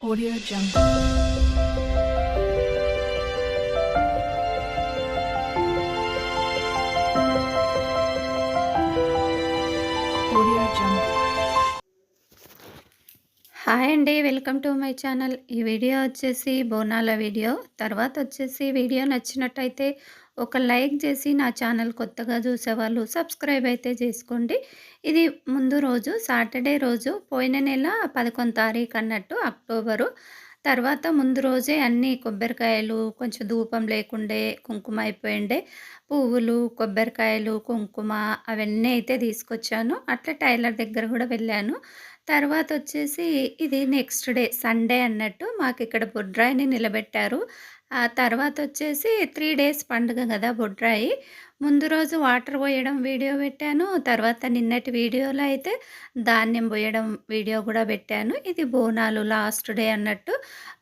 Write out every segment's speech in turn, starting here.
Audio Jungle. Audio Jungle. Hi అండి. Welcome to my channel. ఈ video వచ్చేసి బోనాల వీడియో. తర్వాత వచ్చేసి వీడియో నచ్చినట్టయితే ఒక లైక్ చేసి నా ఛానల్ కొత్తగా చూసేవాళ్ళు సబ్స్క్రైబ్ అయితే చేసుకోండి. ఇది ముందు రోజు సాటర్డే రోజు పోయిన నెల 11 తారీఖు అన్నట్టు అక్టోబరు. తర్వాత ముందు రోజే అన్నీ కొబ్బరికాయలు కొంచెం ధూపం లేకుండే కుంకుమ అయిపోయిండే పువ్వులు కొబ్బరికాయలు కుంకుమ అవన్నీ అయితే తీసుకొచ్చాను. అట్లా టైలర్ దగ్గర కూడా వెళ్ళాను. తర్వాత వచ్చేసి ఇది నెక్స్ట్ డే సండే అన్నట్టు మాకిక్కడ బొడ్రాయిని నిలబెట్టారు. ఆ తర్వాత వచ్చేసి 3 డేస్ పండుగ గదా బొడ్రాయి. ముందు రోజు వాటర్ పోయడం వీడియో పెట్టాను. తర్వాత నిన్నటి వీడియోలో అయితే ధాన్యం పోయడం వీడియో గూడా పెట్టాను. ఇది బోనాలు లాస్ట్ డే అన్నట్టు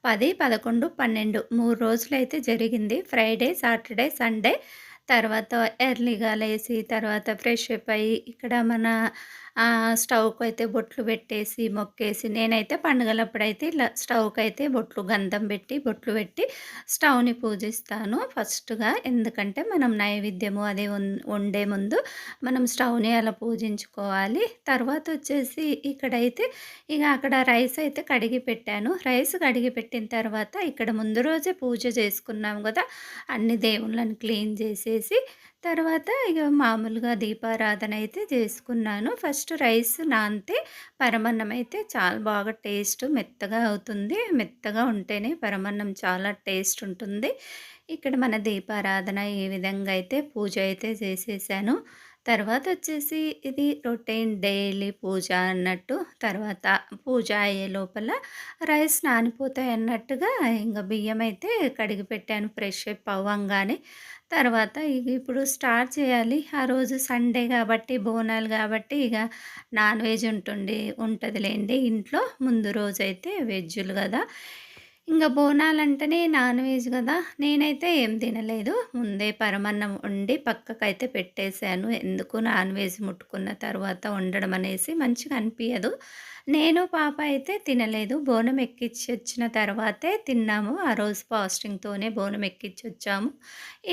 10, 11, 12 3 రోజులైతే జరిగింది. Friday, Saturday, Sunday. తర్వాత ఎర్లీగా లేసి తర్వాత ఫ్రెష్ అప్ అయ్యి ఇక్కడ మన స్టవ్‌కైతే బొట్లు పెట్టేసి, మొక్కేసి నేనైతే పండుగలప్పుడైతే ఇలా స్టవ్‌కైతే బొట్లు గంధం పెట్టి, బొట్లు పెట్టి స్టవ్‌ని పూజిస్తాను ఫస్ట్‌గా. ఎందుకంటే మనం నైవేద్యము అది వండే ముందు మనం స్టవ్‌ని అలా పూజించుకోవాలి. తర్వాత వచ్చేసి ఇక్కడైతే ఇక అక్కడ రైస్ అయితే కడిగి పెట్టాను. రైస్ కడిగి పెట్టిన తర్వాత ఇక్కడ ముందు రోజే పూజ చేసుకున్నాం గదా! అన్ని దేవుళ్ళని క్లీన్ చేసేసి తర్వాత ఇక మామూలుగా దీపారాధన అయితే చేసుకున్నాను. ఫస్ట్ రైస్ నానితే పరమాన్నం అయితే చాలా బాగా టేస్ట్ మెత్తగా అవుతుంది. మెత్తగా ఉంటేనే పరమాన్నం చాలా టేస్ట్ ఉంటుంది. ఇక్కడ మన దీపారాధన ఈ విధంగా అయితే పూజ అయితే చేసేసాను. తర్వాత వచ్చేసి ఇది రొటీన్ డైలీ పూజ అన్నట్టు. తర్వాత పూజ అయ్యే లోపల రైస్ నానిపోతాయి అన్నట్టుగా ఇంక బియ్యం అయితే కడిగి పెట్టాను ఫ్రెష్ అప్ అవ్వంగానే. తర్వాత ఇగ ఇప్పుడు స్టార్ట్ చేయాలి. ఆ రోజు సండే కాబట్టి, బోనాలు కాబట్టి ఇగ నాన్ వెజ్ ఉంటదిలేండి ఇంట్లో. ముందు రోజైతే వెజ్జులు గదా! ఇంగ బోనాలంటేనే నాన్ వెజ్ గదా! నేనైతే ఏం తినలేదు. ముందే పరమాన్నం వండి పక్కకైతే పెట్టేసాను. ఎందుకు నాన్ వెజ్ ముట్టుకున్న తర్వాత వండడం అనేసి మంచిగా అనిపియదు. నేను, పాప అయితే తినలేదు. బోనం ఎక్కించొచ్చిన తర్వాతే తిన్నాము. ఆ రోజు ఫాస్టింగ్‌తోనే బోనం ఎక్కించొచ్చాము.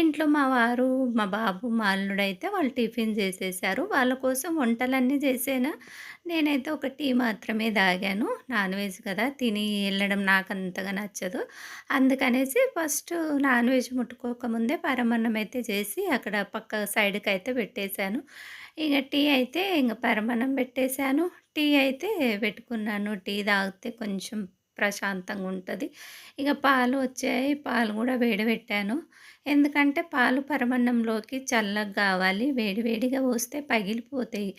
ఇంట్లో మా వారు, మా బాబు, మా అల్లుడైతే వాళ్ళు టిఫిన్ చేసేసారు. వాళ్ళ కోసం వంటలన్నీ చేసేనా, నేనైతే ఒక టీ మాత్రమే తాగాను. నాన్ వెజ్ కదా! తిని ఎళ్ళడం నాకంతగా నచ్చదు. అందుకనేసి ఫస్ట్ నాన్ వెజ్ ముట్టుకోకముందే పరమాన్నం అయితే చేసి అక్కడ పక్క సైడ్‌కైతే పెట్టేశాను. ఇగ టీ అయితే ఇంగ పరమాన్నం పెట్టేశాను. టీ అయితే పెట్టుకున్నాను. టీ తాగితే కొంచెం ప్రశాంతంగా ఉంటది. ఇగ పాలు వచ్చాయి. పాలు గూడా వేడిబెట్టాను. ఎందుకంటే పాలు పరమాన్నంలోకి చల్లగా గావాలి. వేడి వేడిగా పోస్తే పగిలిపోతాయి.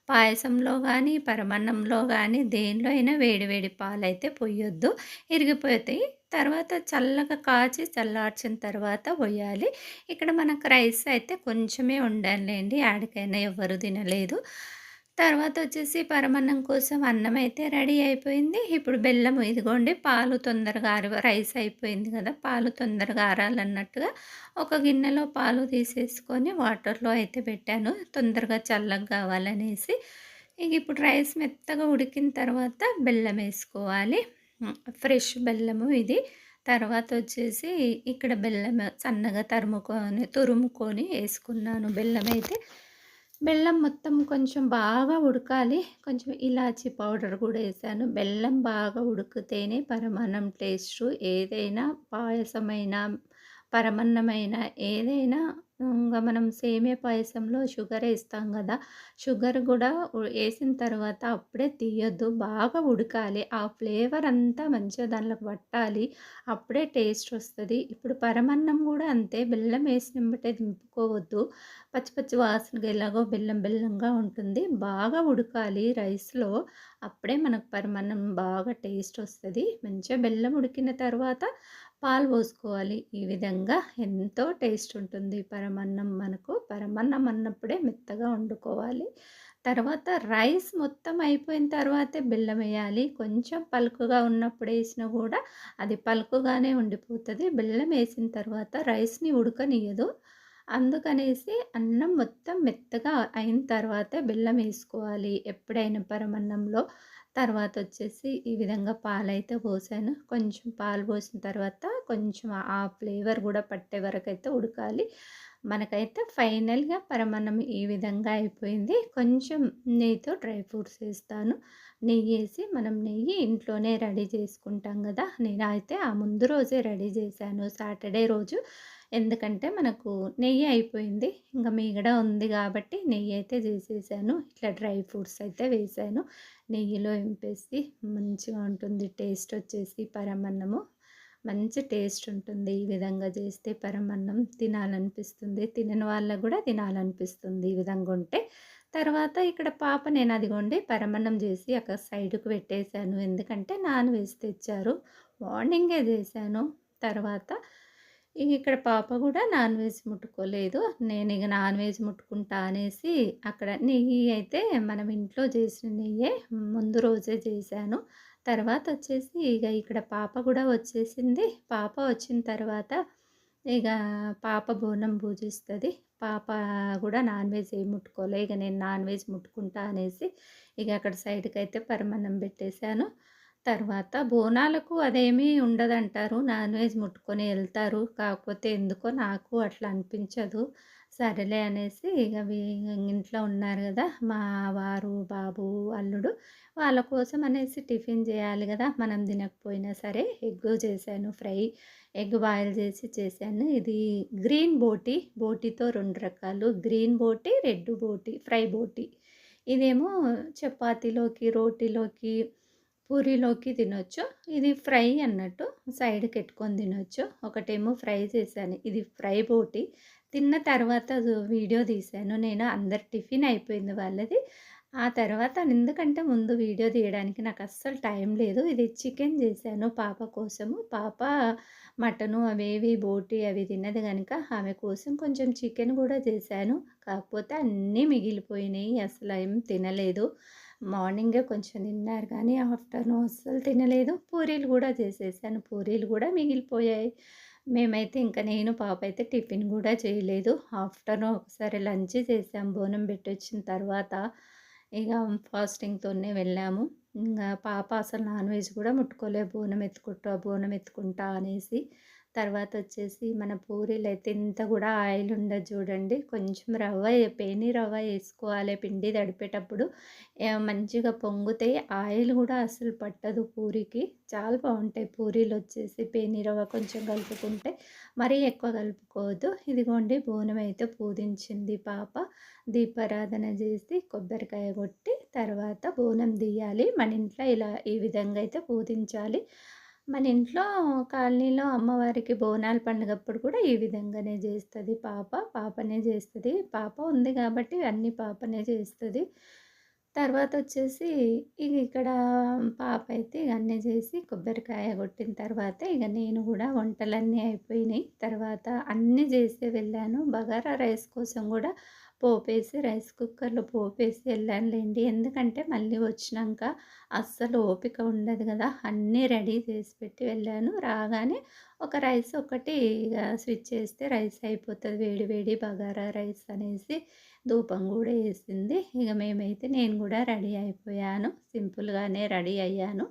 పాయసంలో గానీ, పరమాన్నంలో గానీ దేనిలో అయినా వేడి వేడి పాలైతే పొయ్యొద్దు. ఇరిగిపోతాయి. తర్వాత చల్లగా కాచి చల్లార్చిన తర్వాత పొయ్యాలి. ఇక్కడ మనకు రైస్ అయితే కొంచెమే వండానులేండి. యాడికైనా ఎవ్వరు తినలేదు. తర్వాతొచ్చేసి పరమాన్నం కోసం అన్నమైతే రెడీ అయిపోయింది. ఇప్పుడు బెల్లము ఇదిగోండి పాలు తొందరగా రైస్ అయిపోయింది గదా! పాలు తొందరగా ఆరాలన్నట్టుగా ఒక గిన్నెలో పాలు తీసేసుకొని వాటర్‌లో అయితే పెట్టాను. తొందరగా చల్లగా గావాలనేసి. ఇక ఇప్పుడు రైస్ మెత్తగా ఉడికిన తర్వాత బెల్లమేసుకోవాలి. ఫ్రెష్ బెల్లము ఇది. తర్వాతొచ్చేసి ఇక్కడ బెల్లం సన్నగా తురుముకొని యేసుకున్నాను బెల్లమైతే. బెల్లం మొత్తం కొంచెం బాగా ఉడకాలి. కొంచెం ఇలాచీ పౌడర్ గూడా యేసాను. బెల్లం బాగా ఉడికితేనే పరమాన్నం టేస్టు. ఏదైనా పాయసమైనా, పరమాన్నమైనా ఏదైనా ఇంగ మనం సేమియా పాయసంలో షుగరేస్తాం గదా! షుగర్ గూడా యేసిన తర్వాత అప్పుడే తీయొద్దు. బాగా ఉడకాలి. ఆ ఫ్లేవర్ అంతా మంచిగా దాంట్లోకి పట్టాలి. అప్పుడే టేస్ట్ వస్తది. ఇప్పుడు పరమాన్నం గూడా అంతే. బెల్లం యేసినెంబటే దింపుకోవద్దు. పచ్చి పచ్చి వాసనగా ఎలాగో బెల్లం బెల్లంగా ఉంటుంది. బాగా ఉడకాలి రైస్‌లో. అప్పుడే మనకు పరమాన్నం బాగా టేస్ట్ వస్తది. మంచిగా బెల్లం ఉడికిన తర్వాత పాలు పోసుకోవాలి. ఈ విధంగా ఎంతో టేస్ట్ ఉంటుంది పరమాన్నం మనకు. పరమాన్నం అన్నప్పుడే మెత్తగా వండుకోవాలి. తర్వాత రైస్ మొత్తం అయిపోయిన తర్వాతే బెల్లమేయాలి. కొంచెం పలుకుగా ఉన్నప్పుడు ఏసినా గూడా అది పలుకుగానే ఉండిపోతది. బెల్లం ఏసిన తర్వాత రైస్‌ని ఉడకనియ్యదు. అందుకనేసి అన్నం మొత్తం మెత్తగా అయిన తర్వాతే బెల్లం ఏసుకోవాలి ఎప్పుడైనా పరమాన్నంలో. తర్వాతొచ్చేసి ఈ విధంగా పాలైతే పోసాను. కొంచెం పాలు పోసిన తర్వాత కొంచెం ఆ ఫ్లేవర్ గూడా పట్టే వరకైతే ఉడకాలి. మనకైతే ఫైనల్‌గా పరమాన్నం ఈ విధంగా అయిపోయింది. కొంచెం నెయ్యితో డ్రై ఫ్రూట్స్ ఏస్తాను. నెయ్యేసి మనం నెయ్యి ఇంట్లోనే రెడీ చేసుకుంటాం గదా! నేనైతే ఆ ముందు రోజే రెడీ చేశాను సాటర్‌డే రోజు. ఎందుకంటే మనకు నెయ్యి అయిపోయింది. ఇంక మీగడ ఉంది గాబట్టి నెయ్యయితే చేసేసాను. ఇట్లా డ్రై ఫ్రూట్స్ అయితే వేశాను. నెయ్యిలో ఎంపేసి మంచిగా ఉంటుంది టేస్టొచ్చేసి పరమన్నము. మంచి టేస్ట్ ఉంటుంది. ఈ విధంగా చేస్తే పరమన్నం తినాలనిపిస్తుంది. తినని వాళ్ళకి గూడా తినాలనిపిస్తుంది ఈ విధంగా ఉంటే. తర్వాత ఇక్కడ పాప నేను అదిగోండి పరమన్నం చేసి అక్కడ సైడ్‌కి పెట్టేసాను. ఎందుకంటే నాన్ వెజ్ తెచ్చారు. మార్నింగే చేశాను. తర్వాత ఇగ ఇక్కడ పాప గూడా నాన్ వెజ్ ముట్టుకోలేదు. నేనిగ నాన్ వెజ్ ముట్టుకుంటా అనేసి అక్కడ నెయ్యి అయితే మనం ఇంట్లో చేసిన నెయ్యే ముందు రోజే చేశాను. తర్వాతొచ్చేసి ఇగ ఇక్కడ పాప గూడా వచ్చేసింది. పాప వచ్చిన తర్వాత ఇగ పాప బోనం పూజిస్తది. పాప గూడా నాన్ వెజ్ ఏం ముట్టుకోలే. ఇగ నేను నాన్ వెజ్ ముట్టుకుంటా అనేసి ఇగ అక్కడ సైడ్‌కైతే పరమాన్నం పెట్టేశాను. తర్వాత బోనాలకు అదేమీ ఉండదంటారు. నాన్ వెజ్ ముట్టుకొని ఎళ్తారు. కాకపోతే ఎందుకో నాకు అట్లా అనిపించదు. సరేలే అనేసి ఇగ ఇంట్లో ఉన్నారు గదా! మా వారు, బాబు, అల్లుడు వాళ్ళ కోసం అనేసి టిఫిన్ జేయాలి గదా! మనం తినకపోయినా సరే ఎగ్గు చేశాను ఫ్రై. ఎగ్ బాయిల్ చేసి చేశాను. ఇది గ్రీన్ బోటీ, బోటీతో 2 రకాలు. గ్రీన్ బోటీ, రెడ్ బోటీ, ఫ్రై బోటీ. ఇదేమో చపాతీలోకి, రోటీలోకి పూరీలోకి తినొచ్చు. ఇది ఫ్రై అన్నట్టు సైడ్‌కెట్టుకొని తినొచ్చు. ఒకటేమో ఫ్రై చేశాను. ఇది ఫ్రై బోటి. తిన్న తర్వాత వీడియో తీశాను నేను. అందరి టిఫిన్ అయిపోయింది వాళ్ళది. ఆ తర్వాత ఎందుకంటే ముందు వీడియో తీయడానికి నాకు అస్సలు టైం లేదు. ఇది చికెన్ చేశాను పాప కోసము. పాప మటను అవేవి బోటి అవి తినదు గనుక ఆమె కోసం కొంచెం చికెన్ గూడా చేశాను. కాకపోతే అన్నీ మిగిలిపోయినాయి. అసలేం తినలేదు. మార్నింగే కొంచెం తిన్నారు కానీ ఆఫ్టర్‌నూన్ అస్సలు తినలేదు. పూరీలు గూడా చేసేసాను. పూరీలు గూడా మిగిలిపోయాయి. మేమైతే ఇంక నేను, పాప అయితే టిఫిన్ గూడా చేయలేదు. ఆఫ్టర్‌నూన్ ఒకసారి లంచ్ చేసాం బోనం పెట్టొచ్చిన తర్వాత. ఇగ ఫాస్టింగ్‌తోనే వెళ్ళాము. పాప అసలు నాన్ వెజ్ గూడా ముట్టుకోలే బోనం ఎత్తుకుంటా అనేసి. తర్వాతొచ్చేసి మన పూరీలైతే ఇంత గూడా ఆయిల్ ఉండదు చూడండి. కొంచెం పేని రవ్వ ఏసుకోవాలి పిండి తడిపేటప్పుడు. మంచిగా పొంగుతాయి. ఆయిల్ గూడా అసలు పట్టదు పూరికి. చాలా బావుంటాయి పూరీలొచ్చేసి పేని రవ్వ కొంచెం కలుపుకుంటే. మరీ ఎక్కువ కలుపుకోవద్దు. ఇదిగోండి బోనమైతే పూజించింది పాప. దీపారాధన చేసి, కొబ్బరికాయ కొట్టి, తర్వాత బోనం తీయాలి. మన ఇంట్లో ఇలా ఈ విధంగా అయితే పూజించాలి. మన ఇంట్లో కాలనీలో అమ్మవారికి బోనాల పండుగప్పుడు కూడా ఈ విధంగానే చేస్తది పాప. పాపనే చేస్తది. పాప ఉంది కాబట్టి అన్నీ పాపనే చేస్తది. తర్వాతొచ్చేసి ఇగ ఇక్కడ పాప అయితే ఇగ అన్నీ చేసి కొబ్బరికాయ కొట్టిన తర్వాత ఇగ నేను కూడా వంటలన్నీ అయిపోయినాయి. తర్వాత అన్నీ చేసే వెళ్ళాను. బగారా రైస్ కోసం కూడా పోపేసి రైస్ కుక్కర్‌లో పోపేసి ఎళ్ళానులెండి. ఎందుకంటే మళ్ళీ వచ్చినంక అస్సలు ఓపిక ఉండదు గదా! అన్నీ రెడీ చేసి పెట్టి వెళ్ళాను. రాగానే ఒక రైస్ ఒకటి ఇగ స్విచ్ చేస్తే రైస్ అయిపోతది. వేడి వేడి బగారా రైస్ అనేసి ధూపం గూడా యేసింది. ఇగ నేను గూడా రెడీ అయిపోయాను. సింపుల్‌గానే రెడీ అయ్యాను.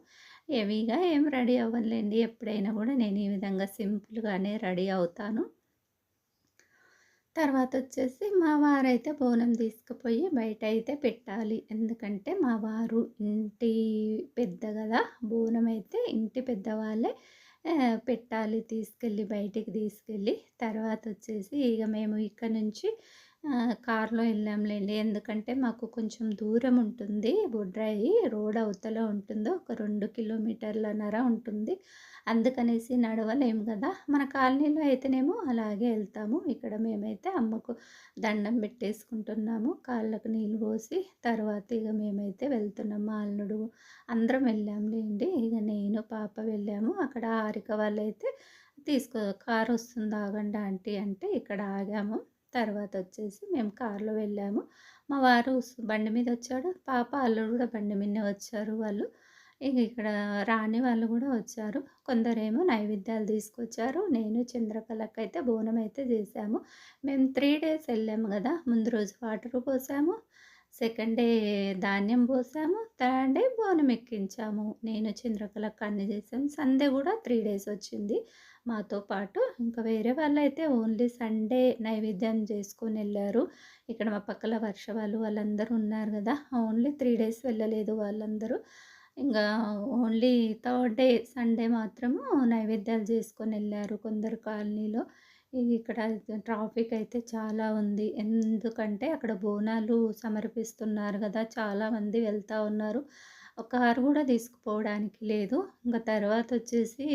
హెవీగా ఏం రెడీ అవ్వనులెండి. ఎప్పుడైనా గూడా నేను ఈ విధంగా సింపుల్‌గానే రెడీ అవుతాను. తర్వాతొచ్చేసి మా వారైతే బోనం తీసుకుపోయి బయటైతే పెట్టాలి. ఎందుకంటే మా వారు ఇంటి పెద్ద గదా! బోనమైతే ఇంటి పెద్దవాళ్ళే పెట్టాలి తీసుకెళ్ళి బయటికి తీసుకెళ్ళి. తర్వాతొచ్చేసి ఇగ మేము ఇక్కడ నుంచి కార్‌లో వెళ్ళాంలెండి. ఎందుకంటే మాకు కొంచెం దూరం ఉంటుంది. బొడ్రాయి రోడ్ అవతల ఉంటుంది. ఒక 2 కిలోమీటర్లన్నర ఉంటుంది. అందుకనేసి నడవలేము గదా! మన కాలనీలో అయితేనేమో అలాగే ఎళ్తాము. ఇక్కడ మేమైతే అమ్మకు దండం పెట్టేసుకుంటున్నాము. కాళ్ళకు నీళ్ళు పోసి, తర్వాత ఇగ మేమైతే వెళ్తున్నాం. మా అల్లుడు అందరం వెళ్ళాంలెండి. ఇగ నేను, పాప వెళ్ళాము. అక్కడ హారిక వాళ్ళైతే కారొస్తుంది ఆగండి ఆంటీ అంటే ఇక్కడ ఆగాము. తర్వాతొచ్చేసి మేము కార్‌లో వెళ్ళాము. మా వారు బండి మీదొచ్చాడు. పాప, అల్లుడు గూడా బండి మీదనే వచ్చారు వాళ్ళు. ఇగ ఇక్కడ రాని వాళ్ళు గూడా వచ్చారు. కొందరేమో నైవేద్యాలు తీసుకొచ్చారు. నేను, చంద్రకళకైతే బోనమైతే చేశాము. మేము 3 డేస్ ఎళ్ళాము గదా! ముందు రోజు వాటర్ పోసాము. సెకండ్ డే ధాన్యం పోసాము. థర్డ్ డే బోనం ఎక్కించాము. నేను చంద్రకళక్క అన్ని చేసాం. సండే కూడా 3 డేస్ వచ్చింది మాతో పాటు. ఇంకా వేరే వాళ్ళైతే ఓన్లీ సండే నైవేద్యం చేసుకొనెళ్లారు. ఇక్కడ మా పక్కల వర్ష వాళ్ళందరూ ఉన్నారు గదా! ఓన్లీ 3 డేస్ వెళ్ళలేదు వాళ్ళందరూ. ఇంగా ఓన్లీ థర్డ్ డే సండే మాత్రము నైవేద్యాలు చేసుకొనెళ్లారు కొందరు కాలనీలో. ఇక్కడ ట్రాఫిక్ అయితే చాలా ఉంది. ఎందుకంటే అక్కడ బోనాలు సమర్పిస్తున్నారు గదా! చాలామంది వెళ్తా ఉన్నారు. ఒక కారు గూడా తీసుకుపోవడానికి లేదు. ఇంక తర్వాతొచ్చేసి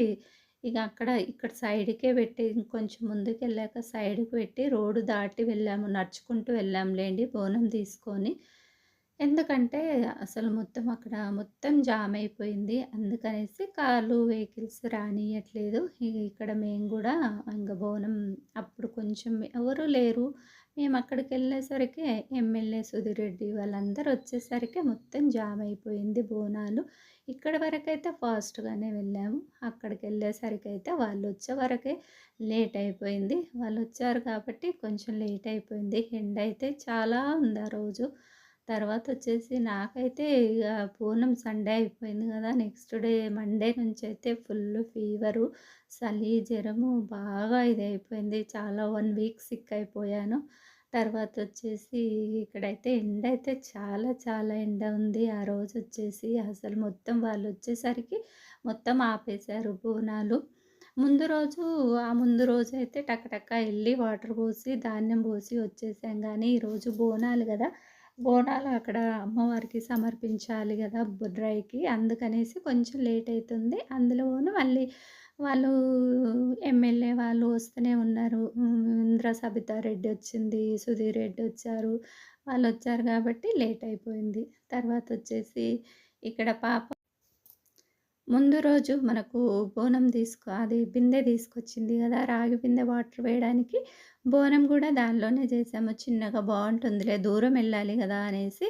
ఇక ఇక్కడ సైడ్‌కే పెట్టి ఇంకొంచెం ముందుకెళ్ళాక సైడ్‌కి పెట్టి రోడ్డు దాటి వెళ్ళాము. నడుచుకుంటూ వెళ్ళాంలేండి బోనం తీసుకొని. ఎందుకంటే అసలు మొత్తం అక్కడ మొత్తం జామ్ అయిపోయింది. అందుకనేసి కార్లు, వెహికల్స్ రానీయట్లేదు. ఇక్కడ మేము గూడా ఇంగ బోనం అప్పుడు కొంచెం ఎవరు లేరు. మేమక్కడికెళ్ళేసరికి ఎమ్మెల్యే సుధీర్ రెడ్డి వాళ్ళందరూ వచ్చేసరికి మొత్తం జామ్ అయిపోయింది బోనాలు. ఇక్కడి వరకైతే ఫాస్ట్‌గానే వెళ్ళాము. అక్కడికెళ్ళేసరికైతే వాళ్ళొచ్చే వరకే లేట్ అయిపోయింది. వాళ్ళొచ్చారు కాబట్టి కొంచెం లేట్ అయిపోయింది. ఎండయితే చాలా ఉంది ఆ రోజు. తర్వాతొచ్చేసి నాకైతే ఇగ పూనం సండే అయిపోయింది గదా! నెక్స్ట్ డే మండే నుంచయితే ఫుల్లు ఫీవరు, చలి, జరము బాగా ఇదయిపోయింది. చాలా 1 వీక్ సిక్ అయిపోయాను. తర్వాతొచ్చేసి ఇక్కడైతే ఎండయితే చాలా చాలా ఎండ ఉంది. ఆ రోజొచ్చేసి అసలు మొత్తం వాళ్ళొచ్చేసరికి మొత్తం ఆపేశారు బోనాలు. ముందు రోజైతే టకటక ఎళ్లి వాటర్ పోసి, ధాన్యం పోసి వచ్చేసాం గానీ, ఈరోజు బోనాలు గదా! బోనాలు అక్కడ అమ్మవారికి సమర్పించాలి గదా! బొడ్రాయికి. అందుకనేసి కొంచెం లేట్ అయితుంది. అందులోను మళ్ళీ వాళ్ళు ఎమ్మెల్యే వాళ్ళు వస్తూనే ఉన్నారు. ఇంద్ర సబితా రెడ్డి వచ్చింది, సుధీర్ రెడ్డి వచ్చారు. వాళ్ళొచ్చారు గాబట్టి లేట్ అయిపోయింది. తర్వాతొచ్చేసి ఇక్కడ ముందు రోజు మనకు బోనం అది బిందె తీసుకొచ్చింది గదా! రాగి బిందె వాటర్ వేయడానికి. బోనం గూడా దానిలోనే చేసాము. చిన్నగా బావుంటుందిలే దూరం ఎళ్ళాలి గదా! అనేసి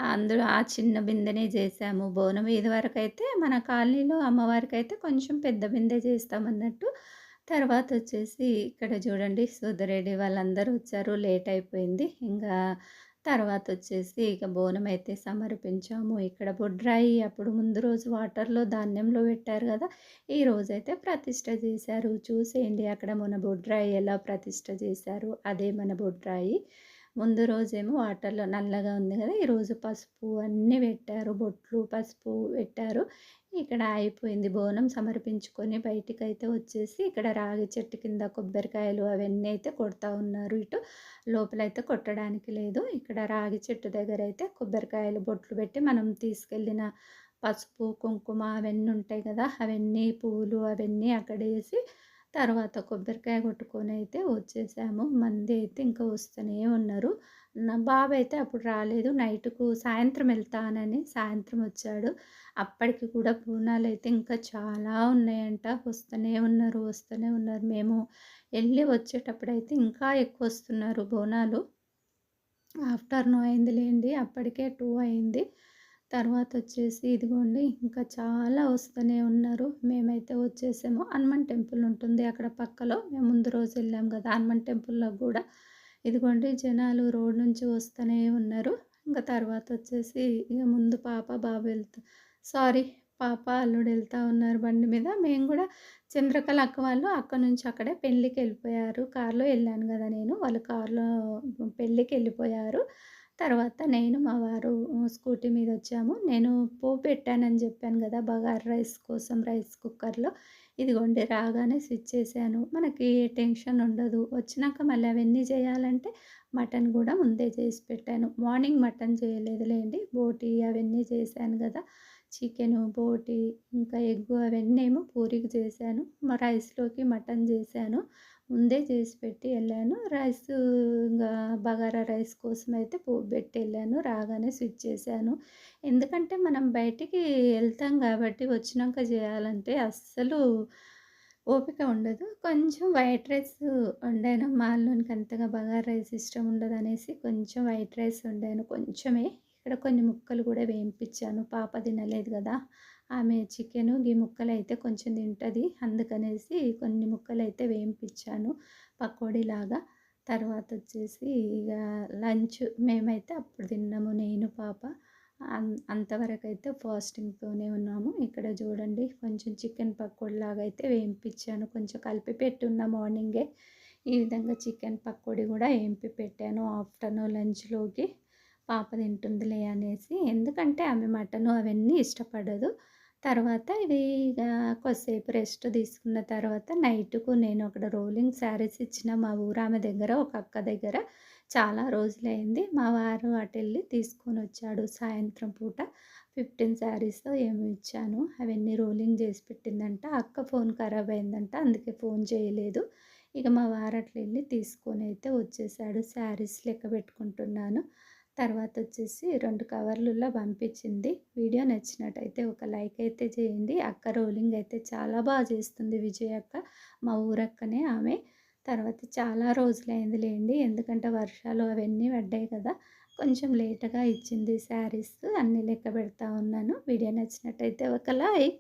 అందులో ఆ చిన్న బిందెనే చేసాము బోనం. ఇదివరకైతే మన కాలనీలో అమ్మవారికైతే కొంచెం పెద్ద బిందె చేస్తామన్నట్టు. తర్వాతొచ్చేసి ఇక్కడ చూడండి సుధిరెడ్డి వాళ్ళందరూ వచ్చారు. లేట్ అయిపోయింది. ఇంగా తర్వాతొచ్చేసి ఇక బోనమైతే సమర్పించాము. ఇక్కడ బొడ్రాయి అప్పుడు ముందు రోజు వాటర్‌లో ధాన్యంలో పెట్టారు గదా! ఈ రోజైతే ప్రతిష్ఠ చేశారు. చూసేయండి అక్కడ మన బొడ్రాయి ఎలా ప్రతిష్ఠ చేశారో అదే మన బొడ్రాయి. ముందు రోజేమో వాటర్‌లో నల్లగా ఉంది గదా! ఈరోజు పసుపు అన్నీ పెట్టారు. బొట్లు, పసుపు పెట్టారు. ఇక్కడ అయిపోయింది. బోనం సమర్పించుకొని బయటికైతే వచ్చేసి ఇక్కడ రాగి చెట్టు కింద కొబ్బరికాయలు అవన్నీ అయితే కొడతా ఉన్నారు. ఇటు లోపలైతే కొట్టడానికి లేదు. ఇక్కడ రాగి చెట్టు దగ్గరైతే కొబ్బరికాయలు బొట్లు పెట్టి మనం తీసుకెళ్ళిన పసుపు, కుంకుమ అవన్నీ ఉంటాయి కదా! అవన్నీ పువ్వులు అవన్నీ అక్కడేసి తర్వాత కొబ్బరికాయ కొట్టుకొనైతే వచ్చేసాము. మంది అయితే ఇంకా వస్తూనే ఉన్నారు. నా బాబైతే అప్పుడు రాలేదు. నైట్‌కు సాయంత్రం వెళ్తానని సాయంత్రం వచ్చాడు. అప్పటికి కూడా బోనాలైతే ఇంకా చాలా ఉన్నాయంట. వస్తూనే ఉన్నారు. మేము ఎళ్ళి వచ్చేటప్పుడైతే ఇంకా ఎక్కువొస్తున్నారు బోనాలు. ఆఫ్టర్‌నూన్ అయిందిలెండి. అప్పటికే 2 అయింది. తర్వాతొచ్చేసి ఇదిగోండి ఇంకా చాలా వస్తూనే ఉన్నారు. మేమైతే వచ్చేసాము. హనుమాన్ టెంపుల్ ఉంటుంది అక్కడ పక్కలో. మేము ముందు రోజు వెళ్ళాం గదా! హనుమాన్ టెంపుల్‌లోకి గూడా ఇదిగోండి జనాలు రోడ్ నుంచి వస్తూనే ఉన్నారు. ఇంక తర్వాతొచ్చేసి ఇగ ముందు పాప, బాబు సారీ పాప, అల్లుడు ఎళ్తా ఉన్నారు బండి మీద. మేము గూడా చంద్రకళ అక్క వాళ్ళు అక్కడి నుంచి అక్కడే పెళ్ళికెళ్ళిపోయారు. కార్‌లో ఎళ్ళాను గదా నేను. వాళ్ళు కార్‌లో పెళ్ళికెళ్ళిపోయారు. తర్వాత నేను, మా వారు స్కూటీ మీదొచ్చాము. నేను పోపు పెట్టానని జెప్పాను గదా! బగారా రైస్ కోసం రైస్ కుక్కర్‌లో. ఇదిగోండి రాగానే స్విచ్ చేశాను. మనకి ఏ టెన్షన్ ఉండదు. వచ్చినాక మళ్ళీ అవన్నీ చేయాలంటే మటన్ గూడా ముందే చేసి పెట్టాను. మార్నింగ్ మటన్ చేయలేదులెండి. బోటి అవన్నీ చేశాను గదా! చికెను, బోటి ఇంకా ఎగ్గు అవన్నీమో పూరికి చేశాను. రైస్‌లోకి మటన్ చేశాను. ముందే చేసి పెట్టి ఎళ్ళాను. ఇంగా బగారా రైస్ కోసమయితే పోపు పెట్టి ఎళ్ళాను. రాగానే స్విచ్ చేశాను. ఎందుకంటే మనం బయటికి ఎళ్తాం గాబట్టి వచ్చినాక జేయాలంటే అస్సలు ఓపిక ఉండదు. కొంచెం వైట్ రైస్ వండాను. మా అల్లునికి అంతగా బగారా రైస్ ఇష్టం ఉండదనేసి కొంచెం వైట్ రైస్ వండాను. కొంచెమే. ఇక్కడ కొన్ని ముక్కలు గూడా వేయింపిచ్చాను. పాప తినలేదు గదా! ఆమె చికెను, ముక్కలైతే కొంచెం తింటది. అందుకనేసి కొన్ని ముక్కలైతే వేయింపిచ్చాను పకోడీలాగా. తర్వాతొచ్చేసి ఇగ లంచ్ మేమైతే అప్పుడు తిన్నాము నేను, పాప. అంతవరకైతే ఫాస్టింగ్‌తోనే ఉన్నాము. ఇక్కడ చూడండి కొంచెం చికెన్ పకోడీలాగా అయితే వేయింపిచ్చాను. కొంచెం కలిపి పెట్టున్న మార్నింగే. ఈ విధంగా చికెన్ పకోడీ గూడా ఏంపి పెట్టాను ఆఫ్టర్‌నూన్ లంచ్‌లోకి. పాప తింటుందిలే అనేసి. ఎందుకంటే ఆమె మటను అవన్నీ ఇష్టపడదు. తర్వాత ఇది ఇగ కొద్దిసేపు రెస్ట్ తీసుకున్న తర్వాత నైట్‌కు నేను అక్కడ రోలింగ్ శారీస్ ఇచ్చిన మా ఊరామె దగ్గర, ఒక అక్క దగ్గర. చాలా రోజులైంది. మా వారు అటెళ్ళి తీసుకొనొచ్చాడు సాయంత్రం పూట. 15 శారీసో ఏమో ఇచ్చాను. అవన్నీ రోలింగ్ చేసి పెట్టిందంట. అక్క ఫోన్ ఖరాబ్ అయిందంట. అందుకే ఫోన్ చేయలేదు. ఇక మా వారు అట్లా ఎళ్లి తీసుకొనైతే వచ్చేసాడు. శారీస్ లెక్క పెట్టుకుంటున్నాను. తర్వాతొచ్చేసి 2 కవర్లుల్లో పంపించింది. వీడియో నచ్చినట్టయితే ఒక లైక్ అయితే చేయండి. అక్క రోలింగ్ అయితే చాలా చేస్తుంది విజయ అక్క. మా ఊరక్కనే ఆమె. తర్వాత చాలా రోజులైందిలెండి. ఎందుకంటే వర్షాలు అవన్నీ పడ్డాయి కదా! కొంచెం లేట్‌గా ఇచ్చింది శారీస్. అన్నీ లెక్క పెడతా ఉన్నాను. వీడియో నచ్చినట్టయితే ఒక లైక్.